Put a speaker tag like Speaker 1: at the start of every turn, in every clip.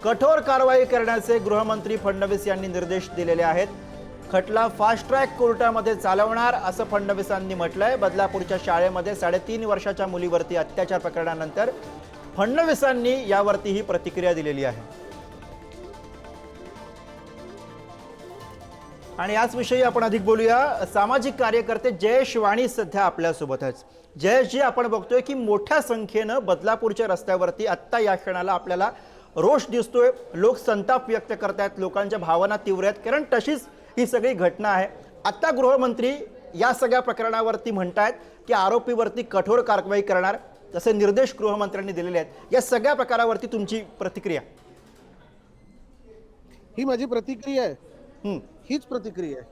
Speaker 1: कठोर कारवाई करण्याचे गृहमंत्री फडणवीस यांनी निर्देश दिलेले आहेत। खटला फास्ट ट्रॅक कोर्टामध्ये चालवणार असं फडणवीसांनी म्हटलंय। बदलापूरच्या शाळेमध्ये 3.5 वर्षाच्या मुलीवरती अत्याचार प्रकरणानंतर फडणवीसांनी यावरती ही प्रतिक्रिया दिलेली आहे। आणि याच विषयी आपण अधिक बोलूया। सामाजिक कार्यकर्ते जयेश वाणी सध्या आपल्या सोबत आहेत। जयेश जी, आपण बघतोय की मोठ्या संख्येनं बदलापूरच्या रस्त्यावरती आत्ता या क्षणाला आपल्याला रोष दिसतोय। लोक संताप व्यक्त करतात, लोकांच्या भावना तीव्र आहेत, कारण तशीच ही सगळी घटना आहे। आता गृहमंत्री या सगळ्या प्रकरणावरती म्हणतायत की आरोपीवरती कठोर कारवाई करणार, तसे निर्देश गृहमंत्र्यांनी दिलेले आहेत। या सगळ्या प्रकारावरती तुमची प्रतिक्रिया?
Speaker 2: ही माझी प्रतिक्रिया आहे। हीच प्रतिक्रिया आहे।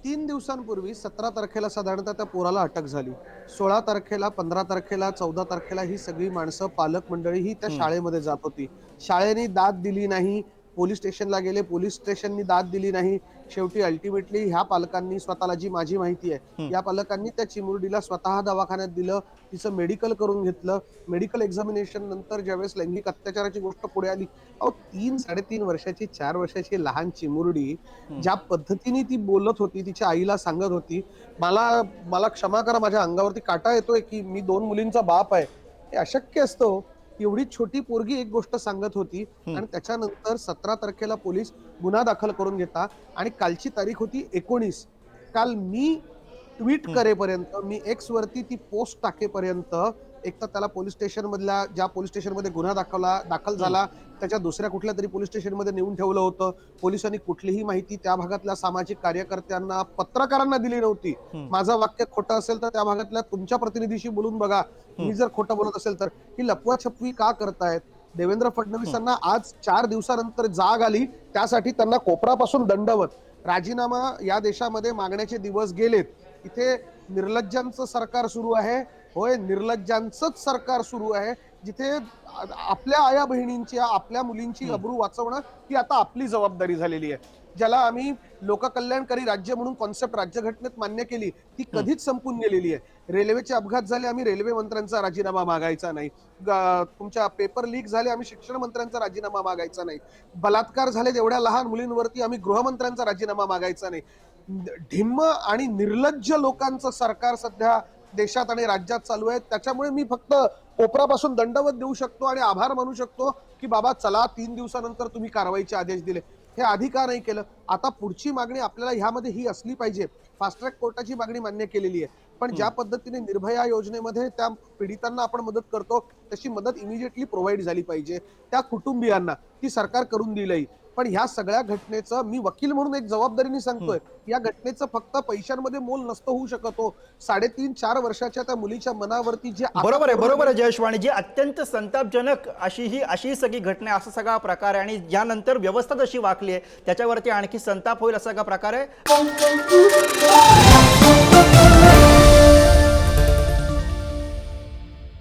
Speaker 2: 3 दिवसांपूर्वी 17 तारखेला साधारणतः त्या पोराला अटक झाली। 16 तारखेला, 15 तारखेला, 14 तारखेला ही सगळी माणसं, पालक मंडळी ही त्या शाळेमध्ये जात होती। शाळेने दाद दिली नाही, पोलीस स्टेशनला गेले, पोलीस स्टेशननी दाद दिली नाही। शेवटी अल्टिमेटली ह्या पालकांनी स्वतःला, जी माझी माहिती आहे, या पालकांनी त्या चिमुरडीला स्वतः दवाखान्यात दिलं, तिचं मेडिकल करून घेतलं। मेडिकल एक्झामिनेशन नंतर ज्यावेळेस लैंगिक अत्याचाराची गोष्ट पुढे आली, 3-3.5 वर्षाची, 4 वर्षाची लहान चिमुरडी ज्या पद्धतीने ती बोलत होती, तिच्या आईला सांगत होती, मला क्षमा करा, माझ्या अंगावरती काटा येतोय की मी 2 मुलींचा बाप आहे, हे अशक्य असतं। एवढी छोटी पोरगी एक गोष्ट सांगत होती आणि त्याच्यानंतर 17 तारखेला पोलीस गुन्हा दाखल करून घेता आणि कालची तारीख होती 19। काल मी ट्विट करेपर्यंत, मी एक्स वरती ती पोस्ट टाकेपर्यंत, एक तर त्याला पोलीस स्टेशन मधल्या, ज्या पोलीस स्टेशन मध्ये गुन्हा दाखल झाला त्याच्या दुसऱ्या कुठल्या तरी पोलीस स्टेशन मध्ये नेऊन ठेवलं होतं। पोलिसांनी कुठलीही माहिती त्या भागातल्या सामाजिक कार्यकर्त्यांना, पत्रकारांना दिली नव्हती। माझं वाक्य खोटं असेल तर त्या भागातल्या तुमच्या प्रतिनिधीशी बोलून बघा, मी जर खोटं बोलत असेल तर। ही लपवाछपवी का करतायत? देवेंद्र फडणवीसांना आज 4 दिवसानंतर जाग आली, त्यासाठी त्यांना कोपरापासून दंडवत। राजीनामा या देशामध्ये मागण्याचे दिवस गेलेत। इथे निर्लज्जांचं सरकार सुरू आहे। होय, निर्लज्जांचंच सरकार सुरू आहे, जिथे आपल्या आया बहिणींची, आपल्या मुलींची अब्रू वाचवणं ही आता आपली जबाबदारी झालेली आहे। ज्याला आम्ही लोककल्याणकारी राज्य म्हणून कॉन्सेप्ट राज्यघटनेत मान्य केली, ती कधीच संपून गेलेली आहे। रेल्वेचे अपघात झाले, आम्ही रेल्वे मंत्र्यांचा राजीनामा मागायचा नाही। तुमच्या पेपर लीक झाले, आम्ही शिक्षण मंत्र्यांचा राजीनामा मागायचा नाही। बलात्कार झाले एवढ्या लहान मुलींवरती, आम्ही गृहमंत्र्यांचा राजीनामा मागायचा नाही। ढिम्म आणि निर्लज्ज लोकांचं सरकार सध्या देशात आणि राज्यात चालू आहे। त्याच्यामुळे मी फक्त कोपरापासून दंडवत देऊ शकतो आणि आभार मानू शकतो की बाबा चला, 3 दिवसानंतर तुम्ही कारवाईचे आदेश दिले, हे आधी का नाही केलं? आता पुढची मागणी आपल्याला ह्यामध्ये ही असली पाहिजे। फास्ट ट्रॅक कोर्टाची मागणी मान्य केलेली आहे, पण ज्या पद्धतीने निर्भया योजनेमध्ये त्या पीडितांना आपण मदत करतो, तशी मदत इमिजिएटली प्रोव्हाइड झाली पाहिजे त्या कुटुंबियांना, ती सरकार करून दिलंय। पण ह्या सगळ्या घटनेचं मी वकील म्हणून एक जबाबदारीने सांगतोय, या घटनेचं फक्त पैशांमध्ये मोल नसतं होऊ शकत हो। 3.5-4 वर्षाच्या त्या मुलीच्या मनावरती जे,
Speaker 1: बरोबर आहे जयेश वाणी जी, अत्यंत संतापजनक अशी सगळी घटना, असा सगळा प्रकार आहे, आणि यानंतर व्यवस्था जशी वाकली आहे त्याच्यावरती आणखी संताप होईल असा प्रकार आहे।